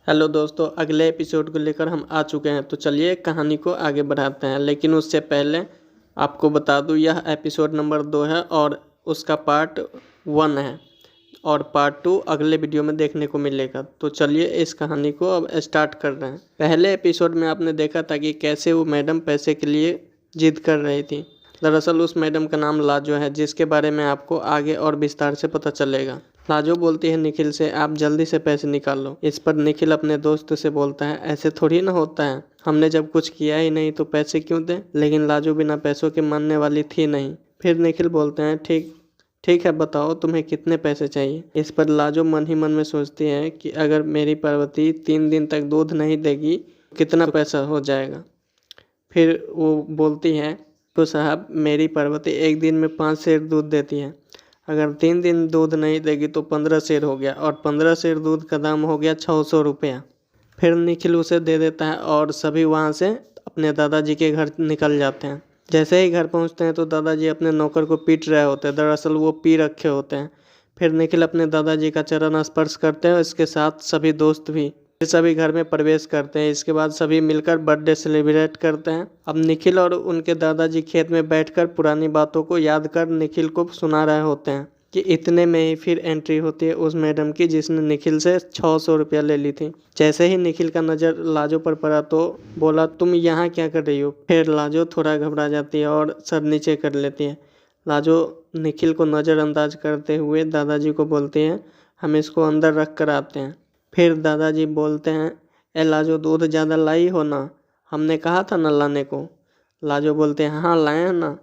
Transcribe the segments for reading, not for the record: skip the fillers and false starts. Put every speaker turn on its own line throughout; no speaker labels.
Hello दोस्तों, अगले episode को लेकर हम आ चुके हैं। तो चलिए कहानी को आगे बढ़ाते हैं, लेकिन उससे पहले आपको बता दूं यह एपिसोड नंबर 2 है और उसका पार्ट 1 है और पार्ट 2 अगले वीडियो में देखने को मिलेगा। तो चलिए इस कहानी को अब स्टार्ट कर रहे हैं। पहले एपिसोड में आपने देखा था कि कैसे वो मैडम पैसे के लिए जिद कर रही थी। दरअसल उस मैडम का नाम लाजो है, जिसके बारे में आपको आगे और विस्तार से पता चलेगा। लाजो बोलती है निखिल से, आप जल्दी से पैसे निकाल लो। इस पर निखिल अपने दोस्त से बोलता है, ऐसे थोड़ी ना होता है, हमने जब कुछ किया ही नहीं तो पैसे क्यों दें। लेकिन लाजो बिना पैसों के मानने वाली थी नहीं। फिर निखिल बोलते हैं, ठीक है, बताओ तुम्हें कितने पैसे चाहिए। इस पर लाजो मन ही मन में सोचती है कि अगर मेरी पार्वती 3 दिन तक दूध नहीं देगी तो कितना पैसा हो जाएगा। फिर वो बोलती है, तो साहब मेरी पार्वती एक दिन में 5 सेर दूध देती है, अगर 3 दिन दूध नहीं देगी तो 15 सेर हो गया और 15 सेर दूध का दाम हो गया 600 रुपया। फिर निखिल उसे दे देता है और सभी वहाँ से अपने दादाजी के घर निकल जाते हैं। जैसे ही घर पहुँचते हैं तो दादाजी अपने नौकर को पीट रहे होते हैं, दरअसल वो पी रखे होते हैं। फिर निखिल अपने दादाजी का चरण स्पर्श करते हैं और इसके साथ सभी दोस्त भी। फिर सभी घर में प्रवेश करते हैं। इसके बाद सभी मिलकर बर्थडे सेलिब्रेट करते हैं। अब निखिल और उनके दादाजी खेत में बैठकर पुरानी बातों को याद कर निखिल को सुना रहे होते हैं कि इतने में ही फिर एंट्री होती है उस मैडम की जिसने निखिल से 600 रुपया ले ली थी। जैसे ही निखिल का नज़र लाजो पर पड़ा तो बोला, तुम यहाँ क्या कर रही हो। फिर लाजो थोड़ा घबरा जाती है और सर नीचे कर लेती है। लाजो निखिल को नज़रअंदाज करते हुए दादाजी को बोलती है, हम इसको अंदर रख कर आते हैं। फिर दादाजी बोलते हैं, ए लाजो दूध ज़्यादा लाई हो ना, हमने कहा था ना लाने को। लाजो बोलते हैं, हाँ लाए हैं ना।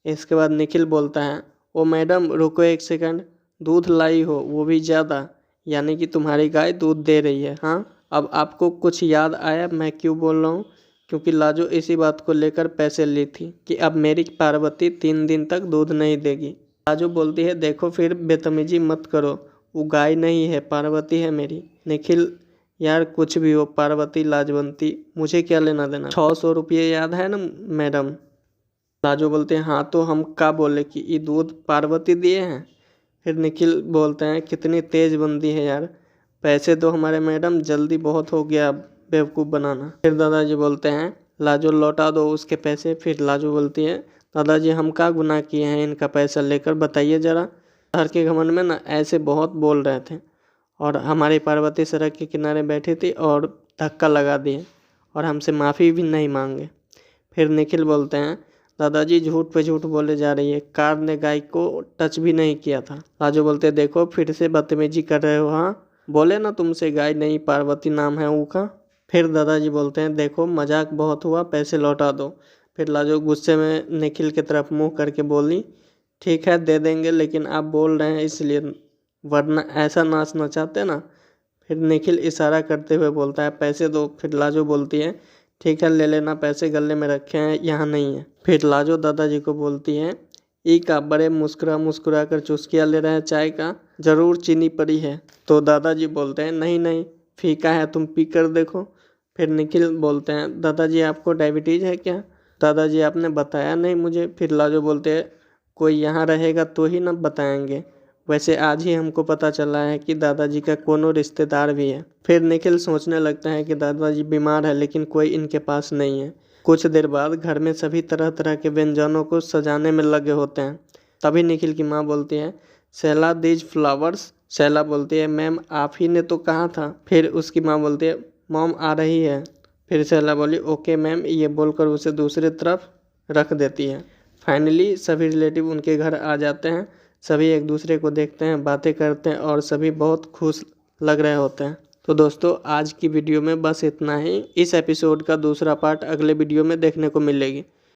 इसके बाद निखिल बोलता है, ओ मैडम रुको एक सेकंड, दूध लाई हो वो भी ज़्यादा, यानी कि तुम्हारी गाय दूध दे रही है। हाँ अब आपको कुछ याद आया मैं क्यों बोल रहा हूँ, क्योंकि लाजो इसी बात को लेकर पैसे ली थी कि अब मेरी पार्वती 3 दिन तक दूध नहीं देगी। लाजो बोलती है, देखो फिर बेतमीजी मत करो, वो गाय नहीं है पार्वती है मेरी। निखिल, यार कुछ भी हो, पार्वती लाजवंती, मुझे क्या लेना देना। 600 रुपये याद है ना मैडम। लाजो बोलते हैं, हाँ तो हम क्या बोले कि ये दूध पार्वती दिए हैं। फिर निखिल बोलते हैं, कितनी तेज़ बंदी है यार, पैसे दो हमारे मैडम, जल्दी बहुत हो गया बेवकूफ़ बनाना। फिर दादाजी बोलते हैं, लाजो लौटा दो उसके पैसे। फिर लाजो बोलती है, दादाजी हम क्या गुनाह किए हैं इनका पैसा लेकर, बताइए ज़रा। शहर के घमंड में ना ऐसे बहुत बोल रहे थे और हमारी पार्वती सड़क के किनारे बैठी थी और धक्का लगा दिए और हमसे माफ़ी भी नहीं मांगे। फिर निखिल बोलते हैं, दादाजी झूठ पे झूठ बोले जा रही है, कार ने गाय को टच भी नहीं किया था। लाजो बोलते हैं, देखो फिर से बदतमीजी कर रहे हो। हाँ बोले ना तुमसे गाय नहीं पार्वती नाम है ऊका। फिर दादाजी बोलते हैं, देखो मजाक बहुत हुआ, पैसे लौटा दो। फिर लाजो गुस्से में निखिल की तरफ मुँह करके बोली, ठीक है दे देंगे, लेकिन आप बोल रहे हैं इसलिए, वरना ऐसा नाचना चाहते ना। फिर निखिल इशारा करते हुए बोलता है, पैसे दो। फिर लाजो बोलती है, ठीक है ले लेना, पैसे गले में रखे हैं यहाँ नहीं है। फिर लाजो दादाजी को बोलती है, ई का बड़े मुस्कुरा कर चुस्किया ले रहे हैं चाय का, ज़रूर चीनी पड़ी है। तो दादाजी बोलते हैं, नहीं नहीं फीका है, तुम पी कर देखो। फिर निखिल बोलते हैं, दादाजी आपको डायबिटीज़ है क्या। दादाजी आपने बताया नहीं मुझे। फिर लाजो बोलते हैं, कोई यहाँ रहेगा तो ही ना बताएंगे, वैसे आज ही हमको पता चला है कि दादाजी का कोनो रिश्तेदार भी है। फिर निखिल सोचने लगता है कि दादाजी बीमार है लेकिन कोई इनके पास नहीं है। कुछ देर बाद घर में सभी तरह तरह के व्यंजनों को सजाने में लगे होते हैं। तभी निखिल की माँ बोलती है, शैला दीज फ्लावर्स। शैला बोलती है, मैम आप ही ने तो कहा था। फिर उसकी माँ बोलती है, मॉम आ रही है। फिर शैला बोली, ओके मैम, ये बोलकर उसे दूसरी तरफ रख देती है। फाइनली सभी रिलेटिव उनके घर आ जाते हैं। सभी एक दूसरे को देखते हैं, बातें करते हैं और सभी बहुत खुश लग रहे होते हैं। तो दोस्तों आज की वीडियो में बस इतना ही। इस एपिसोड का दूसरा पार्ट अगले वीडियो में देखने को मिलेगी।